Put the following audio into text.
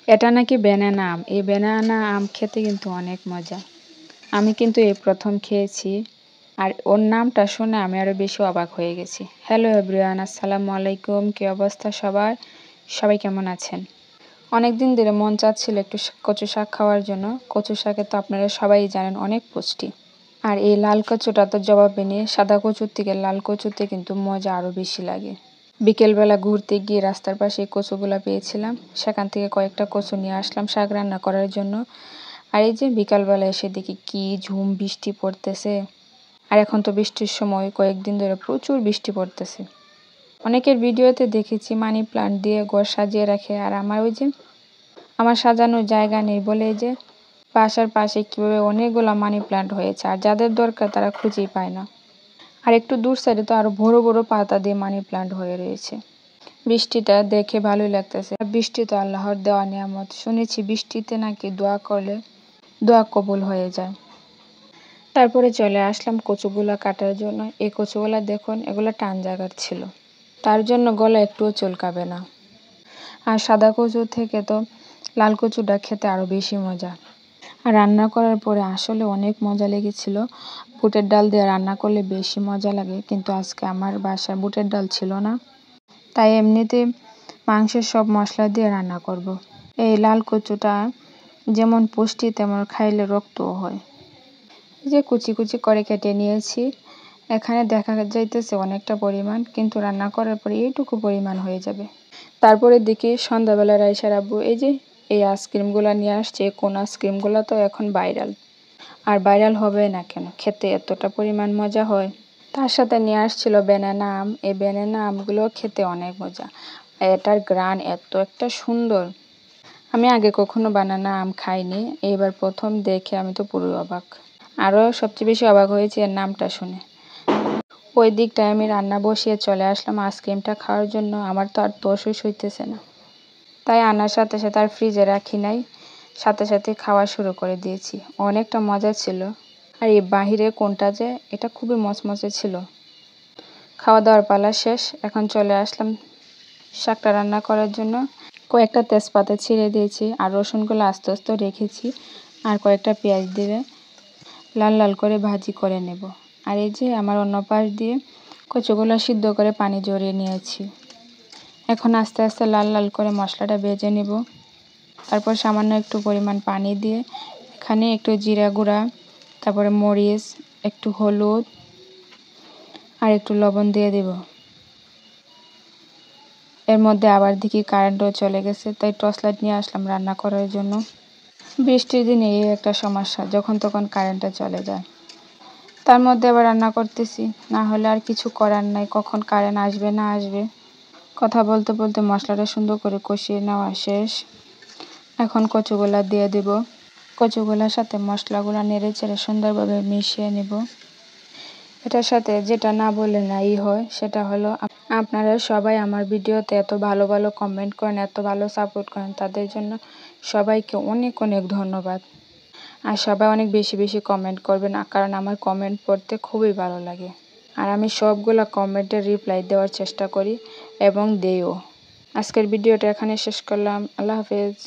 এটা নাকি ব্যানানা আম। এই ব্যানানা আম খেতে কিন্তু অনেক মজা। আমি কিন্তু এই প্রথম খেয়েছি। আর ওর নামটা শুনে আমি আরও বেশি অবাক হয়ে গেছি। হ্যালো এভরিওয়ান, আসসালামু আলাইকুম। কী অবস্থা সবার? সবাই কেমন আছেন? অনেক দিন ধরে মন চাচ্ছিল একটু কচু শাক খাওয়ার জন্য। কচু শাকে তো আপনারা সবাই জানেন অনেক পুষ্টি। আর এই লাল কচুটা তো জবাবে নিয়ে, সাদা কচুর থেকে লাল কচুতে কিন্তু মজা আরও বেশি লাগে। বিকেলবেলা ঘুরতে গিয়ে রাস্তার পাশে এই কচুগুলা পেয়েছিলাম। সেখান থেকে কয়েকটা কচু নিয়ে আসলাম শাক রান্না করার জন্য। আর এই যে বিকালবেলা এসে দেখি কি ঝুম বৃষ্টি পড়তেছে। আর এখন তো বৃষ্টির সময়, কয়েকদিন ধরে প্রচুর বৃষ্টি পড়তেছে। অনেকের ভিডিওতে দেখেছি মানি প্লান্ট দিয়ে ঘর সাজিয়ে রাখে, আর আমার সাজানোর জায়গা নেই বলে এই যে বাসার পাশে কীভাবে অনেকগুলো মানি প্লান্ট হয়েছে, আর যাদের দরকার তারা খুঁজেই পায় না। আর একটু দূর সাইডে তো আরো বড় বড় পাতা দিয়ে মানি প্লান্ট হয়ে রয়েছে। বৃষ্টিটা দেখে ভালোই লাগতেছে। বৃষ্টি তো আল্লাহর দেওয়া নিয়ামত। শুনেছি বৃষ্টিতে নাকি দোয়া করলে দোয়া কবুল হয়ে যায়। তারপরে চলে আসলাম কচুগুলা কাটার জন্য। এই কচুগুলা দেখুন, এগুলো টান জায়গার ছিল, তার জন্য গলা একটুও চুলকাবে না। আর সাদা কচু থেকে তো লাল কচুটা খেতে আরো বেশি মজা। আর রান্না করার পরে আসলে অনেক মজা লেগেছিল। বুটের ডাল দিয়ে রান্না করলে বেশি মজা লাগে, কিন্তু আজকে আমার বাসায় বুটের ডাল ছিল না, তাই এমনিতে মাংসের সব মশলা দিয়ে রান্না করব। এই লাল কচুটা যেমন পুষ্টি, তেমন খাইলে রক্তও হয়। এই যে কুচি কুচি করে কেটে নিয়েছি। এখানে দেখা যাইতেছে অনেকটা পরিমাণ, কিন্তু রান্না করার পরে এইটুকু পরিমাণ হয়ে যাবে। তারপরে দেখি সন্ধ্যাবেলা রাইসার আব্বু এই আইসক্রিমগুলো নিয়ে আসছে। কোন আইসক্রিমগুলো তো এখন ভাইরাল। আর ভাইরাল হবে না কেন, খেতে এতটা পরিমাণ মজা হয়। তার সাথে নিয়ে আসছিল ব্যানানা আম। এই ব্যানানা আমগুলো খেতে অনেক মজা। এটার ঘ্রাণ এত একটা সুন্দর। আমি আগে কখনো বানানা আম খাইনি, এইবার প্রথম দেখে আমি তো পুরো অবাক। আরও সবচেয়ে বেশি অবাক হয়েছে এর নামটা শুনে। ওই দিকটায় আমি রান্না বসিয়ে চলে আসলাম আইসক্রিমটা খাওয়ার জন্য। আমার তো আর তসই সইতেছে না, তাই আনার সাথে সাথে আর ফ্রিজে রাখি নাই, সাথে সাথে খাওয়া শুরু করে দিয়েছি। অনেকটা মজা ছিল। আর এই বাহিরে কোনটা যে এটা খুবই মচমচে ছিল। খাওয়া দাওয়ার পালা শেষ, এখন চলে আসলাম শাকটা রান্না করার জন্য। কয়েকটা তেজপাতা ছিঁড়ে দিয়েছি, আর রসুনগুলো আস্তে আস্তে রেখেছি। আর কয়েকটা পেঁয়াজ দিয়ে লাল লাল করে ভাজি করে নেব। আর এই যে আমার অন্য পাশ দিয়ে কচুগুলো সিদ্ধ করে পানি ঝরিয়ে নিয়েছি। এখন আস্তে আস্তে লাল লাল করে মশলাটা ভেজে নেব। তারপর সামান্য একটু পরিমাণ পানি দিয়ে এখানে একটু জিরা গুঁড়া, তারপরে মরিচ, একটু হলুদ আর একটু লবণ দিয়ে দেব। এর মধ্যে আবার দেখি কারেন্টও চলে গেছে, তাই টর্চ লাইট নিয়ে আসলাম রান্না করার জন্য। বৃষ্টির দিনে এই একটা সমস্যা, যখন তখন কারেন্টটা চলে যায়। তার মধ্যে আবার রান্না করতেছি, না হলে আর কিছু করার নাই, কখন কারেন্ট আসবে না আসবে। কথা বলতে বলতে মশলাটা সুন্দর করে কষিয়ে নেওয়া শেষ। এখন কচুগুলা দিয়ে দেব। কচুগুলার সাথে মশলাগুলো নেড়ে চেড়ে সুন্দরভাবে মিশিয়ে নেব। এটার সাথে যেটা না বলে নাই হয়, সেটা হলো আপনারা সবাই আমার ভিডিওতে এত ভালো ভালো কমেন্ট করেন, এত ভালো সাপোর্ট করেন, তাদের জন্য সবাইকে অনেক অনেক ধন্যবাদ। আর সবাই অনেক বেশি বেশি কমেন্ট করবেন, কারণ আমার কমেন্ট পড়তে খুবই ভালো লাগে। আর আমি সবগুলা কমেন্টের রিপ্লাই দেওয়ার চেষ্টা করি এবং দেইও। আজকের ভিডিওটা এখানে শেষ করলাম। আল্লাহ হাফেজ।